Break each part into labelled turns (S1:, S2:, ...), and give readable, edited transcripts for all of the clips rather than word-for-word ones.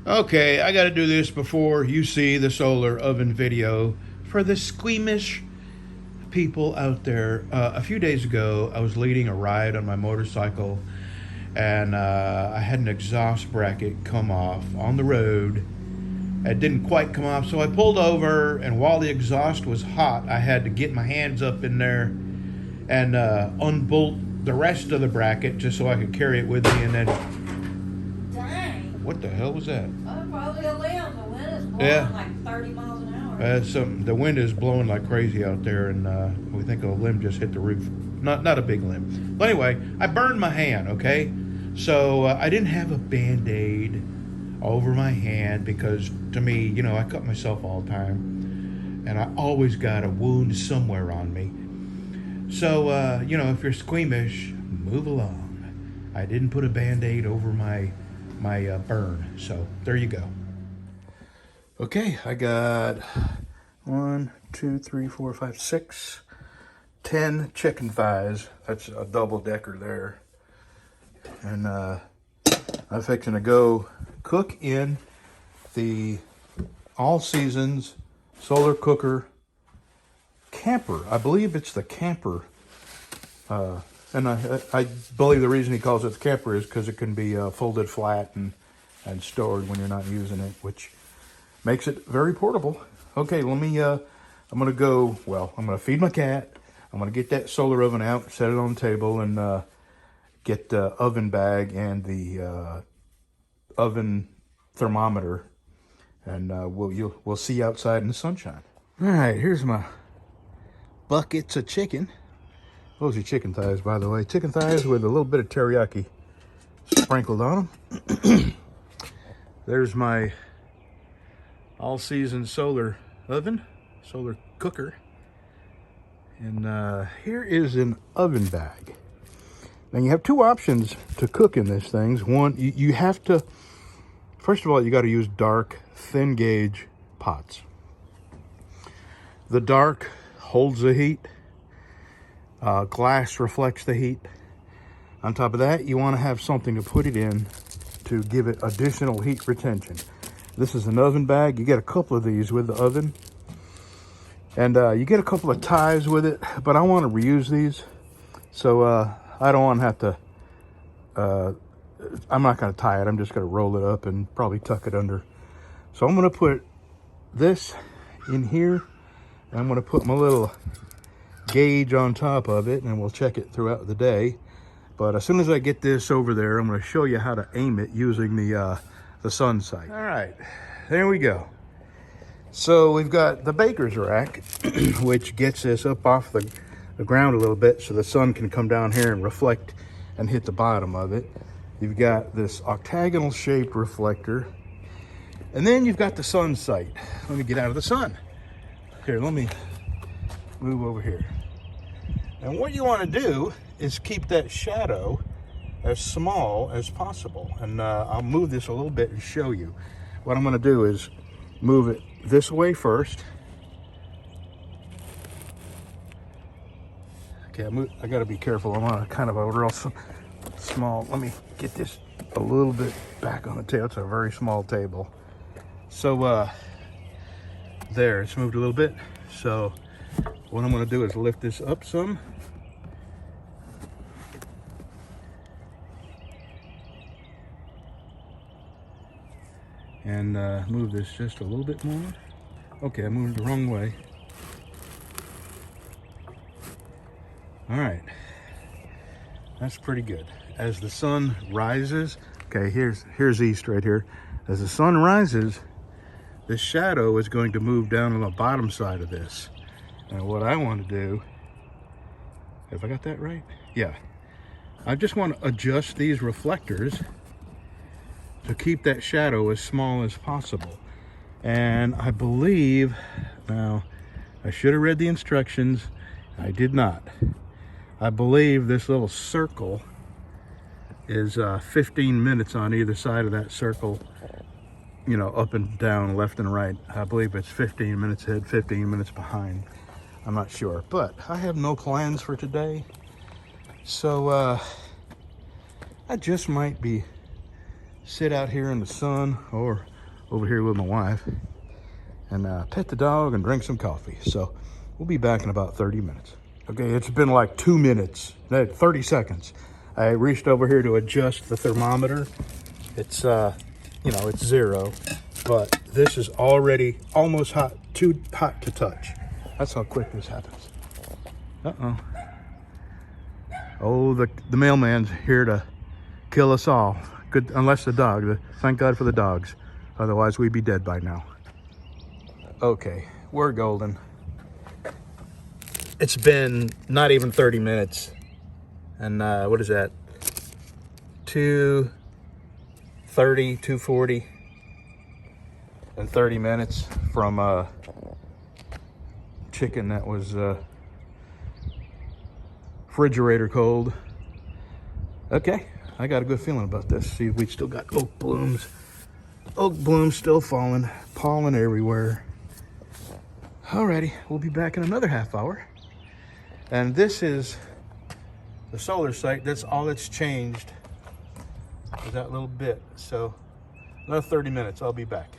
S1: Okay, I gotta do this before you see the solar oven video for the squeamish people out there. A few days ago, I was leading a ride on my motorcycle and I had an exhaust bracket come off on the road. It didn't quite come off, so I pulled over, and while the exhaust was hot, I had to get my hands up in there and unbolt the rest of the bracket just so I could carry it with me. And then,
S2: Dang.
S1: what the hell was that?
S2: Oh, probably a limb. The wind is blowing
S1: Yeah.
S2: like 30 miles an hour.
S1: The wind is blowing like crazy out there, and we think a limb just hit the roof. Not a big limb. But anyway, I burned my hand. Okay, so I didn't have a Band-Aid over my hand because, to me, you know, I cut myself all the time, and I always got a wound somewhere on me. So you know, if you're squeamish, move along. I didn't put a Band-Aid over my burn, so there you go. Okay, I got 1, 2, 3, 4, 5, 6, 10 chicken thighs. That's a double decker there. And I'm fixing to go cook in the All Seasons Solar Cooker Camper. I believe it's the Camper. And I believe the reason he calls it the Camper is because it can be folded flat and stored when you're not using it, which makes it very portable. Okay, let me, I'm going to feed my cat. I'm going to get that solar oven out, set it on the table, and get the oven bag and the oven thermometer. And we'll see you outside in the sunshine. All right, here's my buckets of chicken. Those are chicken thighs, by the way. Chicken thighs with a little bit of teriyaki sprinkled on them. There's my all-season solar oven, solar cooker. And here is an oven bag. Now you have two options to cook in this thing. One, you have to, first of all, you got to use dark, thin gauge pots. The dark holds the heat. Glass reflects the heat. On top of that, you want to have something to put it in to give it additional heat retention. This is an oven bag. You get a couple of these with the oven. And you get a couple of ties with it, but I want to reuse these. So I don't want to have to, I'm not going to tie it. I'm just going to roll it up and probably tuck it under. So I'm going to put this in here. And I'm going to put my little gauge on top of it, and we'll check it throughout the day. But as soon as I get this over there, I'm going to show you how to aim it using the sun sight. All right, there we go. So we've got the baker's rack, which gets this up off the ground a little bit so the sun can come down here and reflect and hit the bottom of it. You've got this octagonal shaped reflector, and then you've got the sun sight. Let me get out of the sun. Here, let me move over here. And what you want to do is keep that shadow as small as possible. And I'll move this a little bit and show you. What I'm going to do is move it this way first. Okay, I got to be careful. I'm on kind of a real small. Let me get this a little bit back on the table. It's a very small table. So there, it's moved a little bit. So what I'm going to do is lift this up some. And move this just a little bit more. Okay, I moved the wrong way. All right, that's pretty good. As the sun rises, okay, here's east right here. As the sun rises, this shadow is going to move down on the bottom side of this. And what I want to do, have I got that right? Yeah. I just want to adjust these reflectors to keep that shadow as small as possible. And I believe, now, I should have read the instructions. I did not. I believe this little circle is 15 minutes on either side of that circle, you know, up and down, left and right. I believe it's 15 minutes ahead, 15 minutes behind. I'm not sure, but I have no plans for today. So I just might be sit out here in the sun or over here with my wife and pet the dog and drink some coffee. So we'll be back in about 30 minutes. Okay, it's been like 2 minutes, 30 seconds. I reached over here to adjust the thermometer. It's, it's 0, but this is already almost hot, too hot to touch. That's how quick this happens. Uh-oh. Oh, the mailman's here to kill us all. Good, unless the dog. Thank God for the dogs. Otherwise, we'd be dead by now. Okay, we're golden. It's been not even 30 minutes. And what is that? 2:30, 2:40 in 30 minutes from chicken that was refrigerator cold. Okay, I got a good feeling about this. See, we still got oak blooms. Oak blooms still falling, pollen everywhere. Alrighty, we'll be back in another half hour. And this is the solar site. That's all that's changed, is that little bit. So another 30 minutes, I'll be back.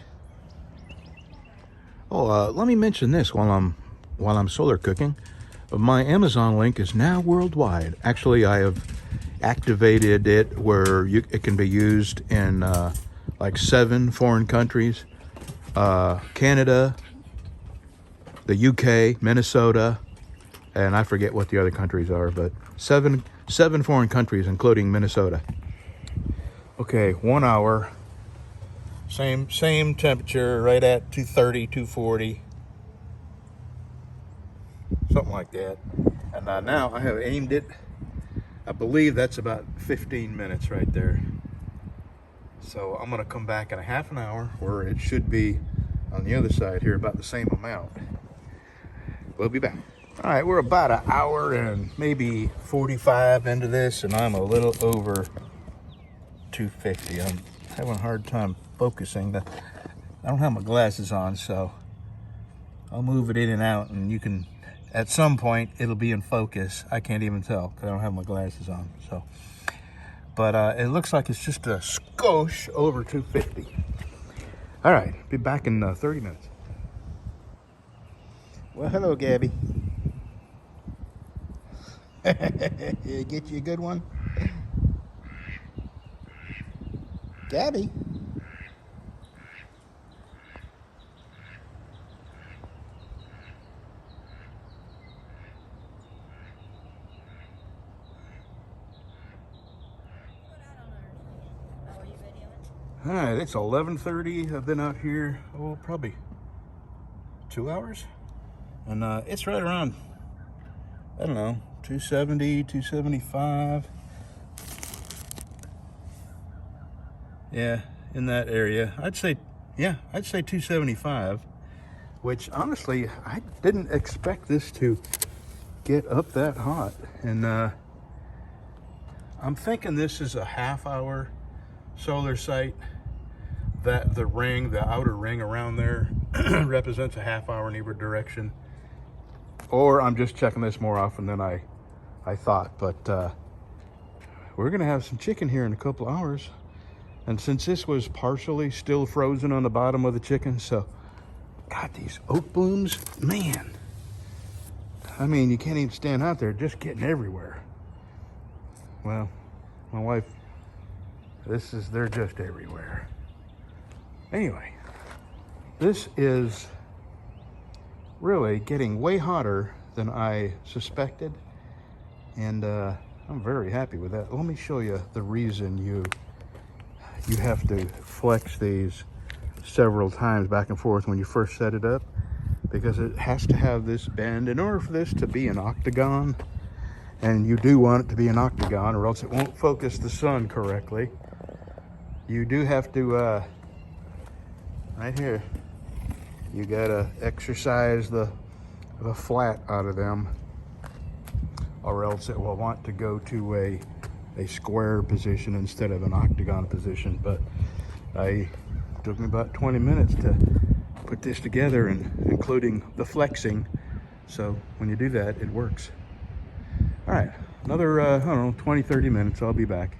S1: Oh, let me mention this while I'm solar cooking. My Amazon link is now worldwide. Actually, I have activated it where it can be used in like 7 foreign countries: Canada, the UK, Minnesota, and I forget what the other countries are, but seven foreign countries, including Minnesota. Okay, 1 hour. Same temperature, right at 230, 240. Something like that. And now I have aimed it. I believe that's about 15 minutes right there. So I'm gonna come back in a half an hour where it should be on the other side here about the same amount. We'll be back. All right, we're about an hour and maybe 45 into this, and I'm a little over 250. I'm having a hard time focusing. I don't have my glasses on, so I'll move it in and out, and you can, at some point, it'll be in focus. I can't even tell because I don't have my glasses on. So, but it looks like it's just a skosh over 250. All right, be back in 30 minutes. Well, hello, Gabby. Get you a good one? Gabby? All right, it's 11:30. I've been out here, probably 2 hours. And it's right around, I don't know, 270, 275. Yeah, in that area. I'd say 275, which honestly, I didn't expect this to get up that hot. And I'm thinking this is a half-hour solar site, that the outer ring around there represents a half hour in either direction. Or I'm just checking this more often than I thought. But we're gonna have some chicken here in a couple hours. And since this was partially still frozen on the bottom of the chicken, so God, these oak blooms, man. I mean, you can't even stand out there, just getting everywhere. Well, my wife, they're just everywhere. Anyway, this is really getting way hotter than I suspected, and I'm very happy with that. Let me show you the reason you have to flex these several times back and forth when you first set it up, because it has to have this bend in order for this to be an octagon, and you do want it to be an octagon or else it won't focus the sun correctly. You do have to right here, you gotta exercise the flat out of them, or else it will want to go to a square position instead of an octagon position. But it took me about 20 minutes to put this together, and including the flexing. So when you do that, it works. All right, another, I don't know, 20, 30 minutes, I'll be back.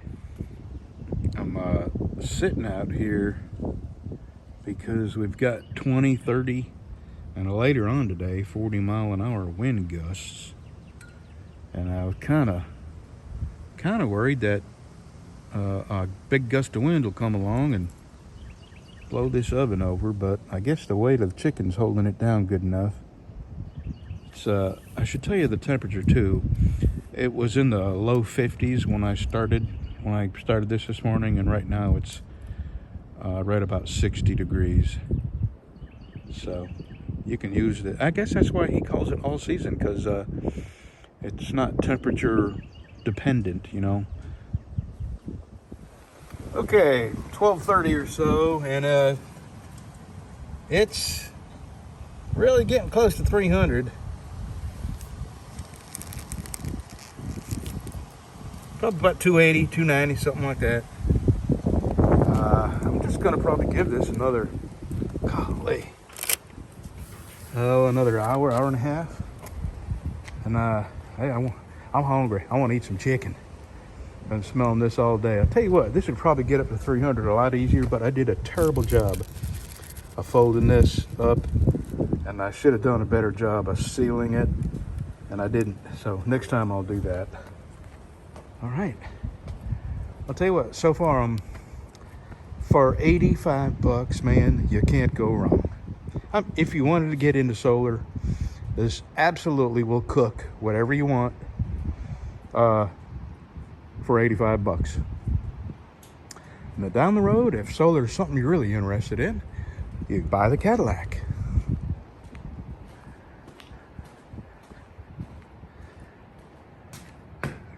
S1: I'm sitting out here because we've got 20, 30, and later on today, 40-mile-an-hour wind gusts. And I was kind of worried that a big gust of wind will come along and blow this oven over, but I guess the weight of the chicken's holding it down good enough. It's I should tell you the temperature too. It was in the low 50s when I started this morning, and right now it's right about 60 degrees. So you can use it. I guess that's why he calls it all season, because it's not temperature dependent, you know. Okay, 12:30 or so, and it's really getting close to 300. Probably about 280, 290, something like that. I'm just gonna probably give this another, another hour and a half. And hey, I'm hungry. I want to eat some chicken. I've been smelling this all day. I'll tell you what, this would probably get up to 300 a lot easier, but I did a terrible job of folding this up, and I should have done a better job of sealing it, and I didn't. So next time I'll do that. All right. I'll tell you what, so far for 85 bucks, man, you can't go wrong. If you wanted to get into solar, this absolutely will cook whatever you want for 85 bucks. Now down the road, if solar is something you're really interested in, you buy the Cadillac.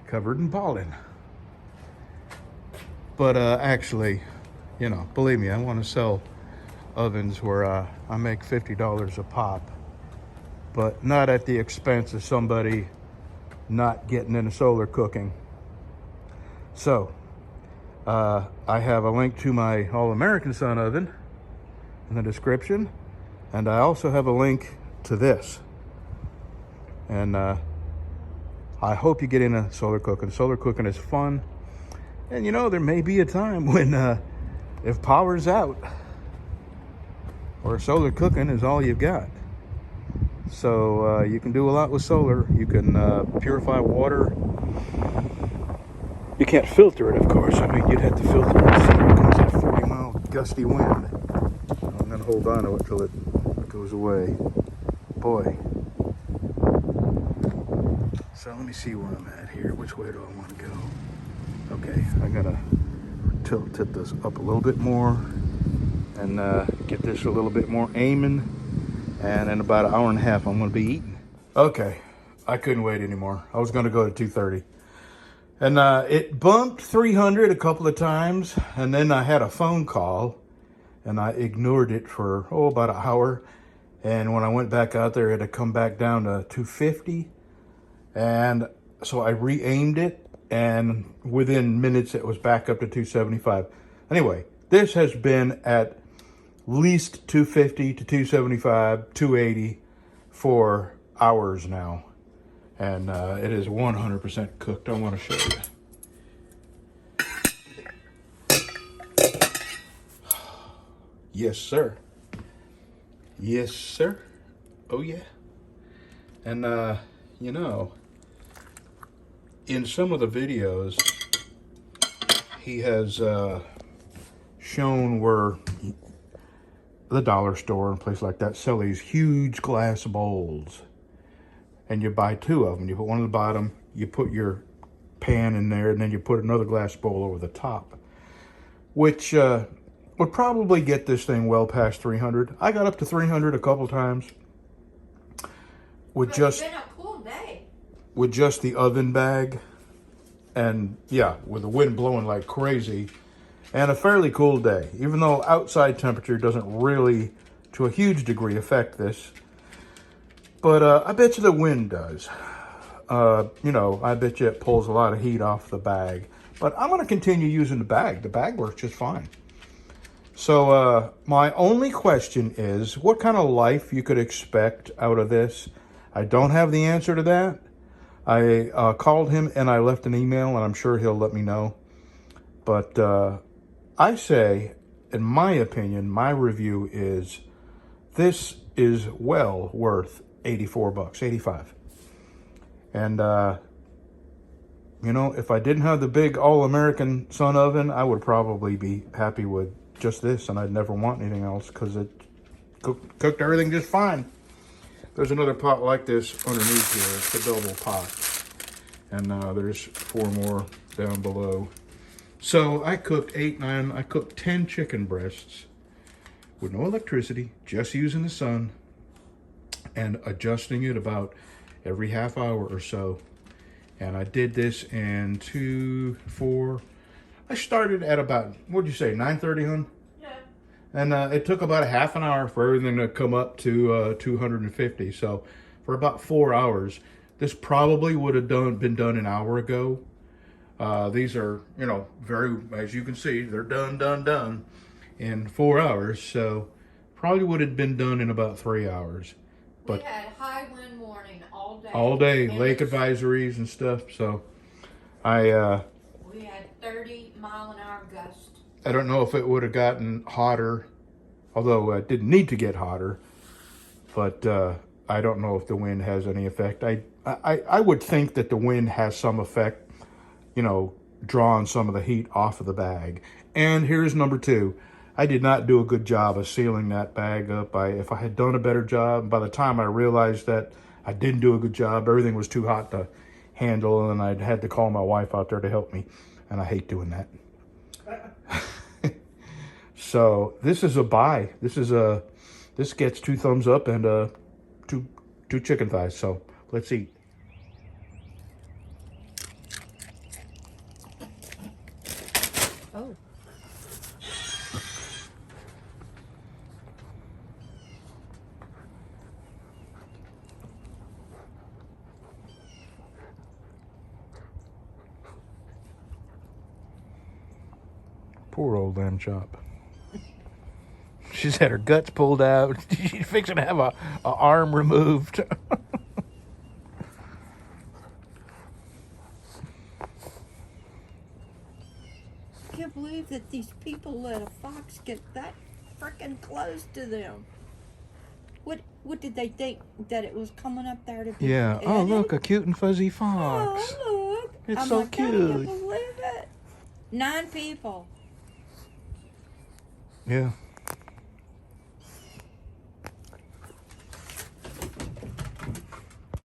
S1: Covered in pollen. But actually, you know, believe me, I want to sell ovens where I make $50 a pop, but not at the expense of somebody not getting into solar cooking. So I have a link to my All-American Sun oven in the description, and I also have a link to this. And I hope you get into solar cooking. Solar cooking is fun. And you know, there may be a time when if power's out, or solar cooking is all you've got. So you can do a lot with solar. You can purify water. You can't filter it, of course. I mean, you'd have to filter it. See, here comes that 40-mile gusty wind. I'm gonna hold on to it till it goes away. Boy. So let me see where I'm at here. Which way do I want to go? Okay, I gotta tilt this up a little bit more and get this a little bit more aiming. And in about an hour and a half, I'm gonna be eating. Okay, I couldn't wait anymore. I was gonna go to 230. And it bumped 300 a couple of times, and then I had a phone call, and I ignored it for, about an hour. And when I went back out there, it had come back down to 250. And so I re-aimed it, and within minutes, it was back up to 275. Anyway, this has been at least 250 to 275, 280 for hours now. And it is 100% cooked. I want to show you. Yes, sir. Yes, sir. Oh, yeah. And, you know, in some of the videos, he has shown where the dollar store and place like that sell these huge glass bowls. And you buy two of them. You put one on the bottom, you put your pan in there, and then you put another glass bowl over the top, which would probably get this thing well past 300. I got up to 300 a couple times with
S2: It's been a cool day.
S1: with just the oven bag, and yeah, with the wind blowing like crazy, and a fairly cool day. Even though outside temperature doesn't really, to a huge degree, affect this. But I bet you the wind does. You know, I bet you it pulls a lot of heat off the bag. But I'm going to continue using the bag. The bag works just fine. So my only question is, what kind of life you could expect out of this? I don't have the answer to that. I called him and I left an email, and I'm sure he'll let me know. But I say in my opinion, my review is this is well worth $84, 85. And, you know, if I didn't have the big all-American Sun oven, I would probably be happy with just this, and I'd never want anything else because it cooked everything just fine. There's another pot like this underneath here. It's a double pot. And there's 4 more down below. So I cooked 10 chicken breasts with no electricity, just using the sun and adjusting it about every half hour or so. And I did this in 2, 4. I started at about, what'd you say, 9:30, hon?
S2: Yeah.
S1: And it took about a half an hour for everything to come up to 250. So for about 4 hours, this probably would have been done an hour ago. These are, you know, very, as you can see, they're done in 4 hours. So probably would have been done in about 3 hours. But
S2: we had high wind warning all day.
S1: all day,
S2: And
S1: lake
S2: it's-
S1: advisories and stuff. So
S2: We had 30-mile-an-hour gusts.
S1: I don't know if it would have gotten hotter, although it didn't need to get hotter. But I don't know if the wind has any effect. I would think that the wind has some effect, you know, drawing some of the heat off of the bag. And here's number 2. I did not do a good job of sealing that bag up. If I had done a better job, by the time I realized that I didn't do a good job, everything was too hot to handle, and I'd had to call my wife out there to help me. And I hate doing that. So this is a buy. This gets 2 thumbs up and two chicken thighs. So let's eat.
S2: Oh.
S1: Poor old lamb chop. She's had her guts pulled out. She's fixing to have a arm removed.
S3: I can't believe that these people let a fox get that freaking close to them. What did they think, that it was coming up there to be?
S1: Yeah. Oh,
S3: petted?
S1: look, a cute and fuzzy fox.
S3: Oh, look.
S1: It's
S3: I'm
S1: so
S3: like, I can't
S1: cute.
S3: believe it. 9 people.
S1: Yeah.